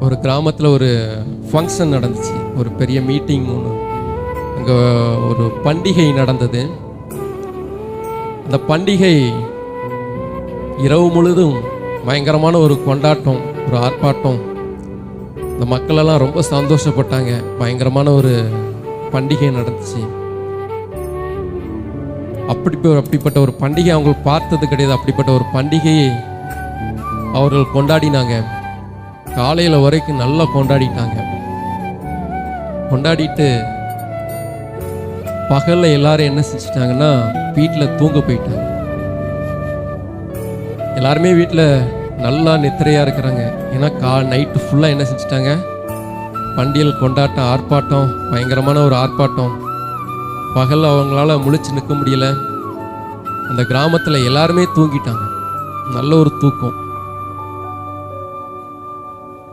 ஒரு கிராமத்தில் ஒரு ஃபங்க்ஷன் நடந்துச்சு, ஒரு பெரிய மீட்டிங் ஒன்று. அங்கே ஒரு பண்டிகை நடந்தது. அந்த பண்டிகை இரவு முழுதும் பயங்கரமான ஒரு கொண்டாட்டம், ஒரு ஆர்ப்பாட்டம். இந்த மக்களெல்லாம் ரொம்ப சந்தோஷப்பட்டாங்க. பயங்கரமான ஒரு பண்டிகை நடந்துச்சு. அப்படிப்பட்ட ஒரு பண்டிகை அவங்க பார்த்தது கிடையாது. அப்படிப்பட்ட ஒரு பண்டிகையை அவர்கள் கொண்டாடினாங்க. காலையில் வரைக்கும் நல்லா கொண்டாடிட்டாங்க. கொண்டாடிட்டு பகலில் எல்லாரும் என்ன செஞ்சிட்டாங்கன்னா வீட்டில் தூங்க போயிட்டாங்க. எல்லாருமே வீட்டில் நல்லா நித்திரையாக இருக்கிறாங்க. ஏன்னா நைட்டு ஃபுல்லாக என்ன செஞ்சிட்டாங்க, பண்டிகை கொண்டாட்டம், ஆர்ப்பாட்டம், பயங்கரமான ஒரு ஆர்ப்பாட்டம். பகலில் அவங்களால முழிச்சு நிற்க முடியல. அந்த கிராமத்தில் எல்லாருமே தூங்கிட்டாங்க. நல்ல ஒரு தூக்கம்.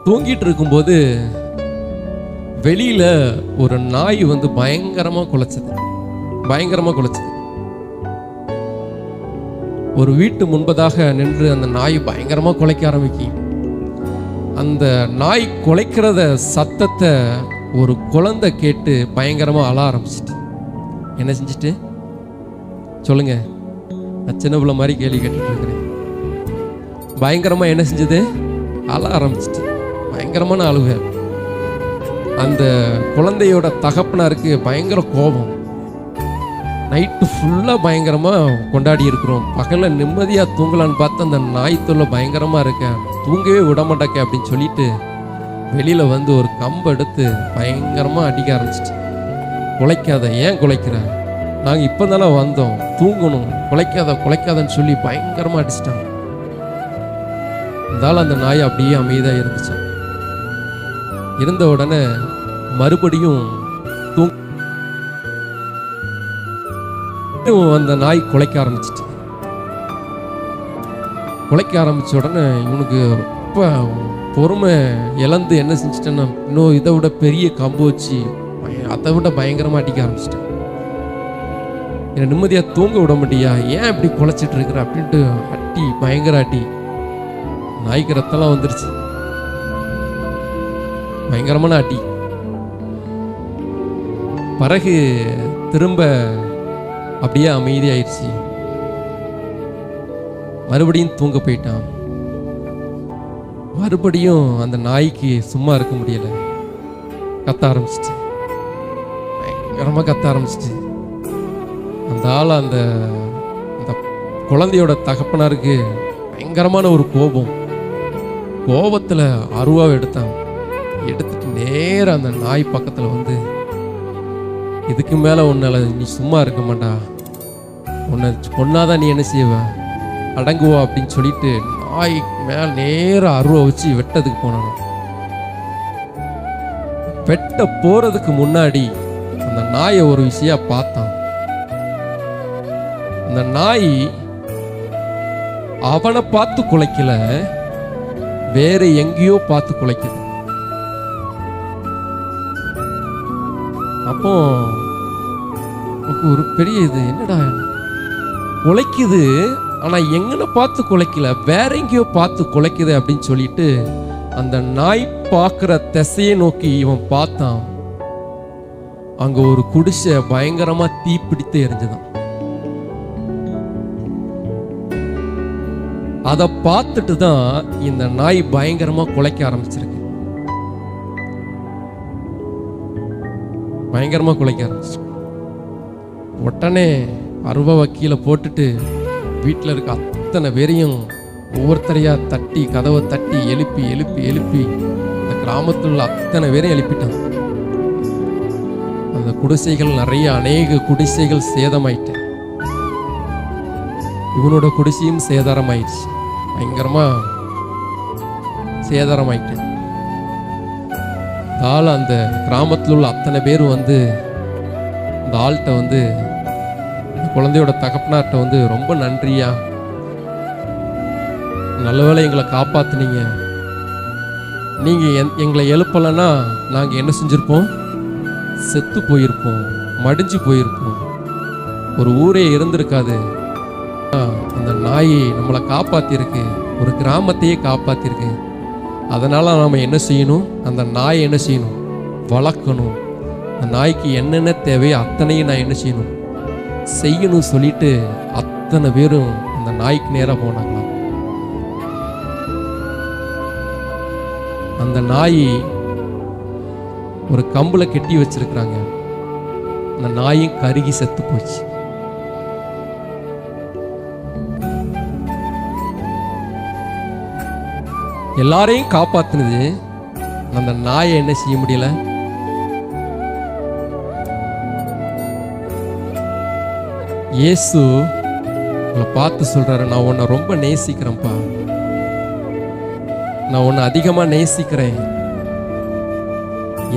தூங்கிட்டு இருக்கும்போது வெளியில ஒரு நாய் வந்து பயங்கரமா குலைச்சது. ஒரு வீட்டு முன்பதாக நின்று அந்த நாய் பயங்கரமா குலைக்க ஆரம்பிக்கும். அந்த நாய் குலைக்கிறத சத்தத்தை ஒரு குழந்தை கேட்டு பயங்கரமா அழ ஆரம்பிச்சிட்டு, என்ன செஞ்சுட்டு சொல்லுங்க, நான் சின்ன பிள்ளை மாதிரி கேள்வி கேட்டுட்டு இருக்கிறேன். பயங்கரமா என்ன செஞ்சது, அழ ஆரம்பிச்சிட்டு, பயங்கரமான அழுகை. அந்த குழந்தையோட தகப்பனாருக்கு பயங்கர கோபம். நைட்டு ஃபுல்லாக பயங்கரமாக கொண்டாடி இருக்கிறோம், பகலில் நிம்மதியாக தூங்கலான்னு பார்த்தா அந்த நாய் தொல்லை பயங்கரமாக இருக்க, தூங்கவே விட மாட்டேக்க அப்படின்னு சொல்லிட்டு வெளியில் வந்து ஒரு கம்பை எடுத்து பயங்கரமாக அடிக்க ஆரம்பிச்சிட்டு, குலைக்காத, ஏன் குலைக்கிற, நாங்கள் இப்போ தானே வந்தோம், தூங்கணும், குலைக்காதன்னு சொல்லி பயங்கரமாக அடிச்சிட்டாங்க. இருந்தாலும் அந்த நாய் அப்படியே அமைதியாக இருந்துச்சு. இருந்த உடனே மறுபடியும் அந்த நாய் குலைக்க ஆரம்பிச்சிட்டு, உடனே இவனுக்கு ரொம்ப பொறுமை இழந்து என்ன செஞ்சிட்டேன்னா இன்னும் இதை விட பெரிய கம்பு வச்சு அதை விட பயங்கரமாக அடிக்க ஆரம்பிச்சிட்டேன். என்னை நிம்மதியாக தூங்க விட மாட்டியா, ஏன் இப்படி குலைச்சிட்டு இருக்கிற அப்படின்ட்டு அட்டி, பயங்கர அட்டி. நாய்க்கு ரத்தம்லாம் வந்துருச்சு, பயங்கரமான அடி. பிறகு திரும்ப அப்படியே அமைதியாயிடுச்சு. மறுபடியும் தூங்க போயிட்டான். மறுபடியும் அந்த நாய்க்கு சும்மா இருக்க முடியல, கத்த ஆரம்பிச்சிச்சு, பயங்கரமா கத்த ஆரம்பிச்சிச்சு. அந்த ஆள் அந்த குழந்தையோட தகப்பனாருக்கு பயங்கரமான ஒரு கோபத்துல அருவாவை எடுத்துட்டு நேரா அந்த நாய் பக்கத்துல வந்து, இதுக்கு மேல உன்னால நீ சும்மா இருக்க மாட்டா, உன்னை கொன்னாதான் நீ என்ன செய்வ, அடங்குவா அப்படின்னு சொல்லிட்டு நாய் மேல நேரா அருவா வச்சு வெட்டதுக்கு போனான். வெட்ட போறதுக்கு முன்னாடி அந்த நாயை ஒரு விஷயம் பார்த்தான். அந்த நாய் அவனை பார்த்து குலைக்கல, வேற எங்கேயோ பார்த்து குலைக்குது. அப்போ ஒரு பெரிய இது, என்னடா குலைக்குது, ஆனா எங்கன பார்த்து குலைக்கல, வேற எங்கேயோ பார்த்து குலைக்குது அப்படின்னு சொல்லிட்டு அந்த நாய் பார்க்கிற திசையை நோக்கி இவன் பார்த்தான். அங்க ஒரு குடிசை பயங்கரமா தீப்பிடித்து எரிஞ்சுதான். அதை பார்த்துட்டு தான் இந்த நாய் பயங்கரமா குலைக்க ஆரம்பிச்சிருக்கு. உடனே அருவாவை கீழே போட்டுட்டு வீட்டில் இருக்க அத்தனை பேரையும் ஒவ்வொருத்தரையா தட்டி, கதவை தட்டி எழுப்பி அந்த கிராமத்தில் உள்ள அத்தனை பேரையும் எழுப்பிட்டான். அந்த குடிசைகள் அநேக குடிசைகள் சேதமாயிட்டு, இவனோட குடிசையும் சேதாரமாயிடுச்சு, பயங்கரமா சேதாரமாயிட்டு. அந்த கிராமத்தில் உள்ள அத்தனை பேர் வந்து இந்த ஆள்கிட்ட வந்து, குழந்தையோட தகப்பனார்கிட்ட வந்து, ரொம்ப நன்றியா, நல்ல வேளை எங்களை காப்பாத்துனீங்க, நீங்க எங்களை எழுப்பலைன்னா நாங்க என்ன செஞ்சிருப்போம், செத்து போயிருப்போம், மடிஞ்சு போயிருப்போம், ஒரு ஊரே இருந்திருக்காது. அந்த நாயை நம்மளை காப்பாத்திருக்கு, ஒரு கிராமத்தையே காப்பாத்திருக்கு. அதனால் நாம் என்ன செய்யணும்? அந்த நாயை என்ன செய்யணும்? வளர்க்கணும். அந்த நாய்க்கு என்னென்ன தேவையோ அத்தனையும் நான் என்ன செய்யணும் சொல்லிட்டு அத்தனை பேரும் அந்த நாய்க்கு நேராக போனாங்களாம். அந்த நாய் ஒரு கம்புல கெட்டி வச்சிருக்கிறாங்க. அந்த நாயும் கருகி செத்து போச்சு. எல்லாரையும் காப்பாத்துனது, அந்த நாயை என்ன செய்ய முடியல? இயேசு உங்களை பார்த்து சொல்றாரு, நான் உன்னை ரொம்ப நேசிக்கிறேன்ப்பா, நான் உன்னை அதிகமா நேசிக்கிறேன்.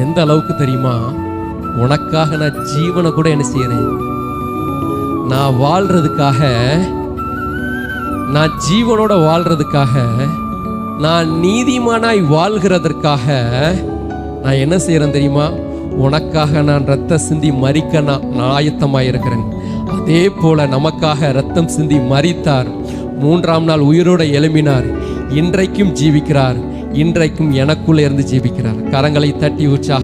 எந்த அளவுக்கு தெரியுமா? உனக்காக நான் ஜீவனை கூட என்ன செய்யறேன்? நான் வாழ்றதுக்காக, நான் ஜீவனோட வாழ்றதுக்காக, நான் நீதிமானாய் வாழ்கிறதற்காக நான் என்ன செய்யறேன் தெரியுமா? உனக்காக நான் ரத்த சிந்தி மரிக்க நான் ஆயத்தமாக இருக்கிறேன். அதே போல நமக்காக ரத்தம் சிந்தி மரித்தார், 3ஆம் நாள் உயிரோடு எழும்பினார், இன்றைக்கும் ஜீவிக்கிறார், இன்றைக்கும் எனக்குள்ள இருந்து ஜீவிக்கிறார். கரங்களை தட்டி உற்சாக